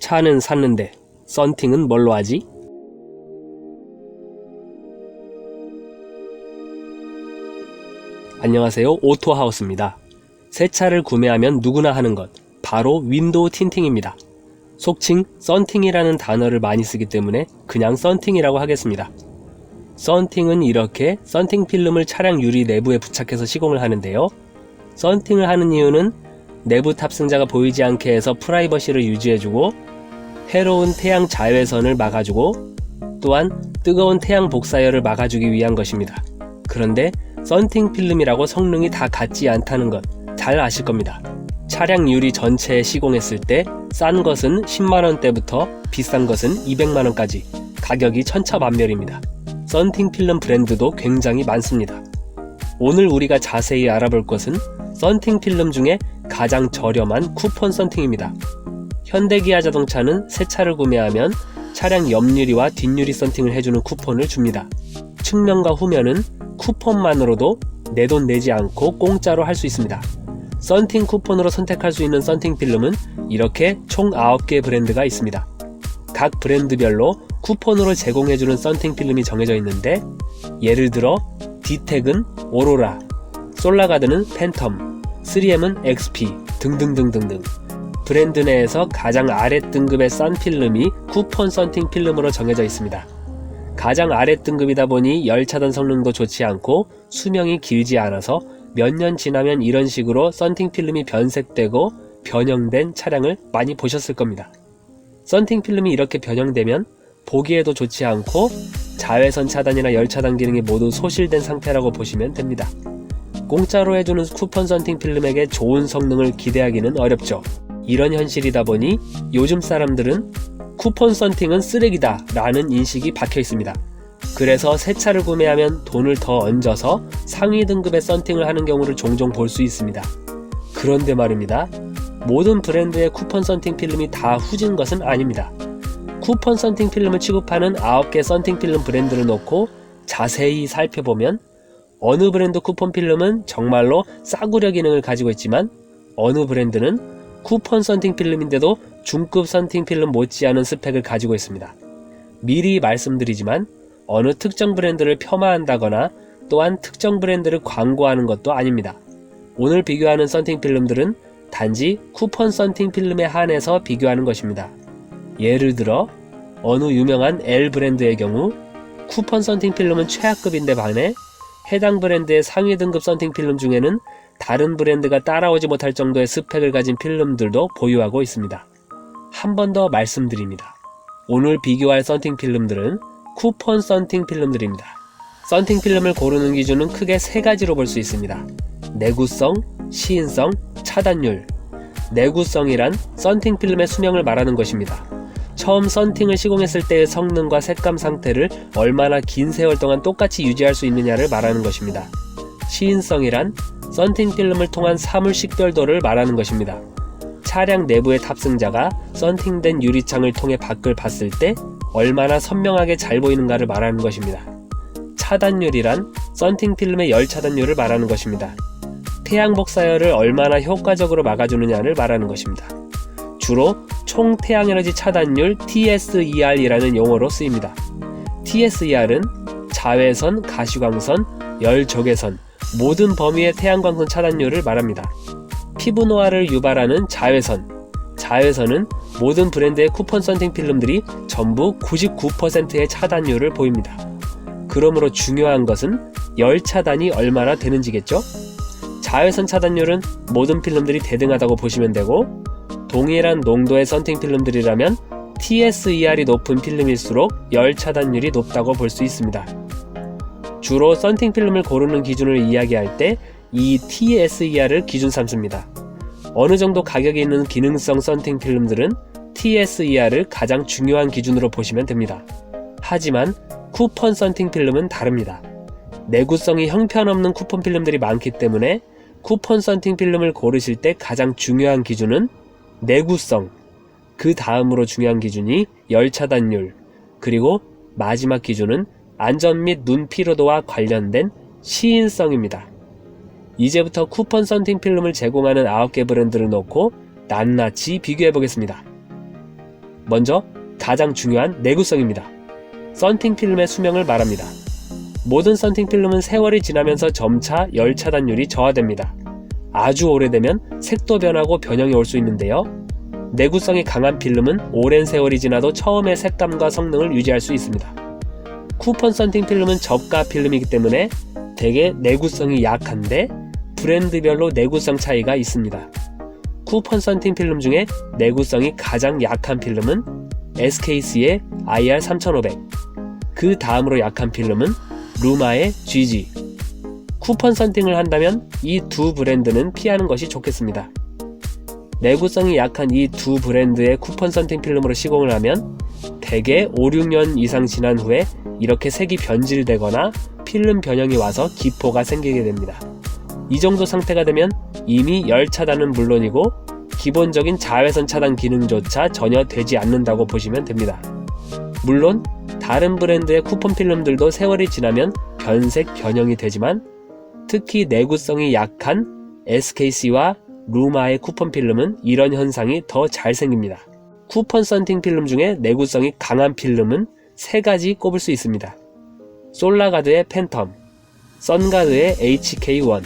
차는 샀는데 썬팅은 뭘로 하지? 안녕하세요, 오토하우스입니다. 새 차를 구매하면 누구나 하는 것, 바로 윈도우 틴팅입니다. 속칭 썬팅이라는 단어를 많이 쓰기 때문에 그냥 썬팅이라고 하겠습니다. 썬팅은 이렇게 썬팅 필름을 차량 유리 내부에 부착해서 시공을 하는데요. 썬팅을 하는 이유는 내부 탑승자가 보이지 않게 해서 프라이버시를 유지해주고, 해로운 태양 자외선을 막아주고, 또한 뜨거운 태양 복사열을 막아주기 위한 것입니다. 그런데 썬팅 필름이라고 성능이 다 같지 않다는 것 잘 아실 겁니다. 차량 유리 전체에 시공했을 때 싼 것은 10만원대부터 비싼 것은 200만원까지 가격이 천차만별입니다. 썬팅 필름 브랜드도 굉장히 많습니다. 오늘 우리가 자세히 알아볼 것은 썬팅 필름 중에 가장 저렴한 쿠폰 썬팅입니다. 현대기아 자동차는 새 차를 구매하면 차량 옆유리와 뒷유리 썬팅을 해주는 쿠폰을 줍니다. 측면과 후면은 쿠폰만으로도 내 돈 내지 않고 공짜로 할 수 있습니다. 썬팅 쿠폰으로 선택할 수 있는 썬팅 필름은 이렇게 총 9개 브랜드가 있습니다. 각 브랜드별로 쿠폰으로 제공해주는 썬팅 필름이 정해져 있는데, 예를 들어 디텍은 오로라, 솔라가드는 팬텀, 3M은 XP 등등등등등. 브랜드 내에서 가장 아래 등급의 싼 필름이 쿠폰 썬팅 필름으로 정해져 있습니다. 가장 아래 등급이다 보니 열차단 성능도 좋지 않고 수명이 길지 않아서 몇 년 지나면 이런 식으로 썬팅 필름이 변색되고 변형된 차량을 많이 보셨을 겁니다. 썬팅 필름이 이렇게 변형되면 보기에도 좋지 않고 자외선 차단이나 열차단 기능이 모두 소실된 상태라고 보시면 됩니다. 공짜로 해주는 쿠폰 썬팅 필름에게 좋은 성능을 기대하기는 어렵죠. 이런 현실이다 보니 요즘 사람들은 쿠폰 썬팅은 쓰레기다 라는 인식이 박혀 있습니다. 그래서 새 차를 구매하면 돈을 더 얹어서 상위 등급의 썬팅을 하는 경우를 종종 볼 수 있습니다. 그런데 말입니다. 모든 브랜드의 쿠폰 썬팅 필름이 다 후진 것은 아닙니다. 쿠폰 썬팅 필름을 취급하는 9개 썬팅 필름 브랜드를 놓고 자세히 살펴보면 어느 브랜드 쿠폰 필름은 정말로 싸구려 기능을 가지고 있지만, 어느 브랜드는 쿠폰 썬팅 필름인데도 중급 썬팅 필름 못지않은 스펙을 가지고 있습니다. 미리 말씀드리지만 어느 특정 브랜드를 폄하한다거나 또한 특정 브랜드를 광고하는 것도 아닙니다. 오늘 비교하는 썬팅 필름들은 단지 쿠폰 썬팅 필름에 한해서 비교하는 것입니다. 예를 들어 어느 유명한 L 브랜드의 경우 쿠폰 썬팅 필름은 최하급인데 반해 해당 브랜드의 상위 등급 썬팅 필름 중에는 다른 브랜드가 따라오지 못할 정도의 스펙을 가진 필름들도 보유하고 있습니다. 한 번 더 말씀드립니다. 오늘 비교할 썬팅 필름들은 쿠폰 썬팅 필름들입니다. 썬팅 필름을 고르는 기준은 크게 3가지로 볼 수 있습니다. 내구성, 시인성, 차단율. 내구성이란 썬팅 필름의 수명을 말하는 것입니다. 처음 썬팅을 시공했을 때의 성능과 색감 상태를 얼마나 긴 세월 동안 똑같이 유지할 수 있느냐를 말하는 것입니다. 시인성이란 썬팅 필름을 통한 사물 식별도를 말하는 것입니다. 차량 내부의 탑승자가 썬팅된 유리창을 통해 밖을 봤을 때 얼마나 선명하게 잘 보이는가를 말하는 것입니다. 차단율이란 썬팅 필름의 열 차단율을 말하는 것입니다. 태양 복사열을 얼마나 효과적으로 막아주느냐를 말하는 것입니다. 주로 총 태양 에너지 차단율 TSER이라는 용어로 쓰입니다. TSER은 자외선, 가시광선, 열 적외선 모든 범위의 태양광선 차단율을 말합니다. 피부 노화를 유발하는 자외선은 모든 브랜드의 쿠폰 썬팅 필름들이 전부 99%의 차단율을 보입니다. 그러므로 중요한 것은 열 차단이 얼마나 되는지겠죠? 자외선 차단율은 모든 필름들이 대등하다고 보시면 되고, 동일한 농도의 썬팅 필름들이라면 TSER이 높은 필름일수록 열 차단율이 높다고 볼 수 있습니다. 주로 썬팅 필름을 고르는 기준을 이야기할 때 이 TSER을 기준 삼습니다. 어느 정도 가격이 있는 기능성 썬팅 필름들은 TSER을 가장 중요한 기준으로 보시면 됩니다. 하지만 쿠폰 썬팅 필름은 다릅니다. 내구성이 형편없는 쿠폰 필름들이 많기 때문에 쿠폰 썬팅 필름을 고르실 때 가장 중요한 기준은 내구성, 그 다음으로 중요한 기준이 열 차단율, 그리고 마지막 기준은 안전 및 눈 피로도와 관련된 시인성입니다. 이제부터 쿠폰 썬팅 필름을 제공하는 9개 브랜드를 놓고 낱낱이 비교해 보겠습니다. 먼저 가장 중요한 내구성입니다. 썬팅 필름의 수명을 말합니다. 모든 썬팅 필름은 세월이 지나면서 점차 열 차단율이 저하됩니다. 아주 오래되면 색도 변하고 변형이 올 수 있는데요. 내구성이 강한 필름은 오랜 세월이 지나도 처음의 색감과 성능을 유지할 수 있습니다. 쿠폰 썬팅 필름은 저가 필름이기 때문에 대개 내구성이 약한데 브랜드별로 내구성 차이가 있습니다. 쿠폰 썬팅 필름 중에 내구성이 가장 약한 필름은 SKC의 IR3500, 그 다음으로 약한 필름은 루마의 GG. 쿠폰 썬팅을 한다면 이 두 브랜드는 피하는 것이 좋겠습니다. 내구성이 약한 이 두 브랜드의 쿠폰 썬팅 필름으로 시공을 하면 대개 5, 6년 이상 지난 후에 이렇게 색이 변질되거나 필름 변형이 와서 기포가 생기게 됩니다. 이 정도 상태가 되면 이미 열 차단은 물론이고 기본적인 자외선 차단 기능조차 전혀 되지 않는다고 보시면 됩니다. 물론 다른 브랜드의 쿠폰 필름들도 세월이 지나면 변색 변형이 되지만 특히 내구성이 약한 SKC와 루마의 쿠폰 필름은 이런 현상이 더 잘 생깁니다. 쿠폰 썬팅 필름 중에 내구성이 강한 필름은 세 가지 꼽을 수 있습니다. 솔라가드의 팬텀, 선가드의 HK1,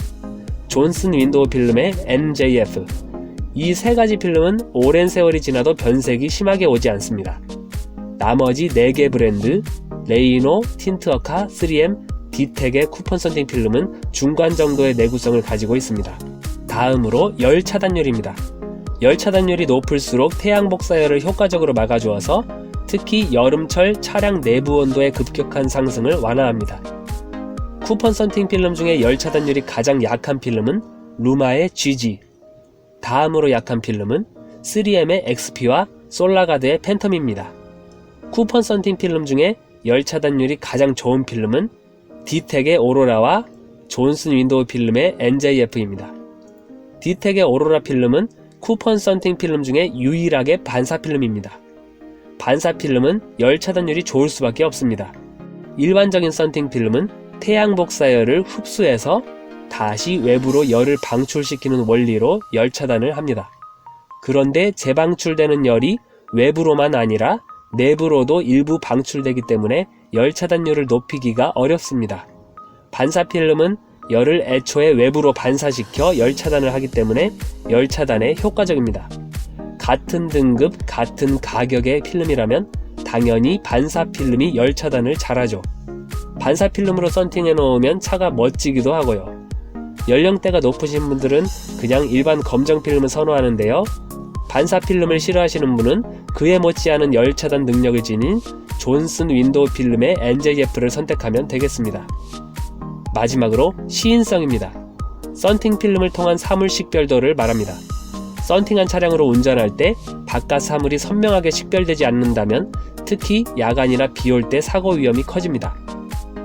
존슨 윈도우 필름의 MJF. 이 세 가지 필름은 오랜 세월이 지나도 변색이 심하게 오지 않습니다. 나머지 4개 브랜드, 레이노, 틴트어카, 3M, 디텍의 쿠폰 썬팅 필름은 중간 정도의 내구성을 가지고 있습니다. 다음으로 열 차단율입니다. 열 차단율이 높을수록 태양 복사열을 효과적으로 막아주어서 특히 여름철 차량 내부 온도의 급격한 상승을 완화합니다. 쿠폰 썬팅 필름 중에 열 차단율이 가장 약한 필름은 루마의 GG, 다음으로 약한 필름은 3M의 XP와 솔라가드의 팬텀입니다. 쿠폰 썬팅 필름 중에 열 차단율이 가장 좋은 필름은 디텍의 오로라와 존슨 윈도우 필름의 NJF입니다. 디텍의 오로라 필름은 쿠폰 썬팅 필름 중에 유일하게 반사 필름입니다. 반사 필름은 열 차단율이 좋을 수밖에 없습니다. 일반적인 썬팅 필름은 태양 복사열을 흡수해서 다시 외부로 열을 방출시키는 원리로 열 차단을 합니다. 그런데 재방출되는 열이 외부로만 아니라 내부로도 일부 방출되기 때문에 열 차단율을 높이기가 어렵습니다. 반사 필름은 열을 애초에 외부로 반사시켜 열 차단을 하기 때문에 열 차단에 효과적입니다. 같은 등급, 같은 가격의 필름이라면 당연히 반사 필름이 열 차단을 잘하죠. 반사 필름으로 썬팅해 놓으면 차가 멋지기도 하고요. 연령대가 높으신 분들은 그냥 일반 검정 필름을 선호하는데요. 반사 필름을 싫어하시는 분은 그에 못지않은 열 차단 능력을 지닌 존슨 윈도우 필름의 NJF를 선택하면 되겠습니다. 마지막으로 시인성입니다. 썬팅 필름을 통한 사물 식별도를 말합니다. 썬팅한 차량으로 운전할 때 바깥 사물이 선명하게 식별되지 않는다면 특히 야간이나 비 올 때 사고 위험이 커집니다.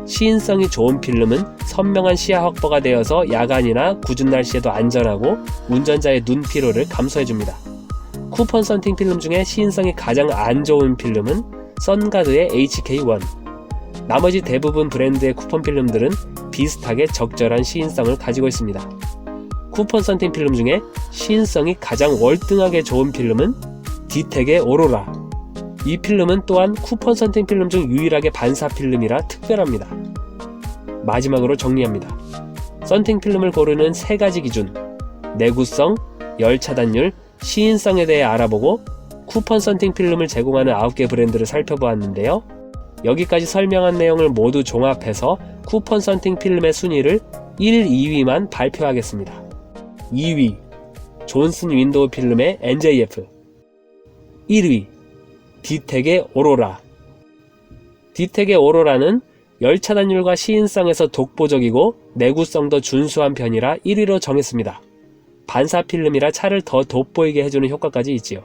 시인성이 좋은 필름은 선명한 시야 확보가 되어서 야간이나 궂은 날씨에도 안전하고 운전자의 눈 피로를 감소해줍니다. 쿠폰 썬팅 필름 중에 시인성이 가장 안 좋은 필름은 선가드의 HK1. 나머지 대부분 브랜드의 쿠폰 필름들은 비슷하게 적절한 시인성을 가지고 있습니다. 쿠폰 썬팅 필름 중에 시인성이 가장 월등하게 좋은 필름은 디텍의 오로라. 이 필름은 또한 쿠폰 썬팅 필름 중 유일하게 반사 필름이라 특별합니다. 마지막으로 정리합니다. 썬팅 필름을 고르는 3가지 기준, 내구성, 열 차단율, 시인성에 대해 알아보고 쿠폰 썬팅 필름을 제공하는 9개 브랜드를 살펴보았는데요. 여기까지 설명한 내용을 모두 종합해서 쿠폰 썬팅 필름의 순위를 1, 2위만 발표하겠습니다. 2위 존슨 윈도우 필름의 NJF, 1위 디텍의 오로라. 디텍의 오로라는 열 차단율과 시인성에서 독보적이고 내구성도 준수한 편이라 1위로 정했습니다. 반사 필름이라 차를 더 돋보이게 해주는 효과까지 있지요.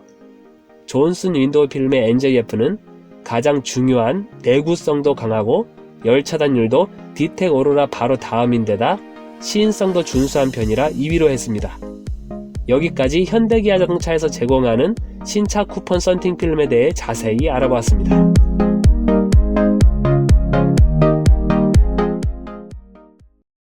존슨 윈도우 필름의 NJF는 가장 중요한 내구성도 강하고 열 차단율도 디텍 오로라 바로 다음인데다 시인성도 준수한 편이라 2위로 했습니다. 여기까지 현대기아 자동차에서 제공하는 신차 쿠폰 썬팅 필름에 대해 자세히 알아보았습니다.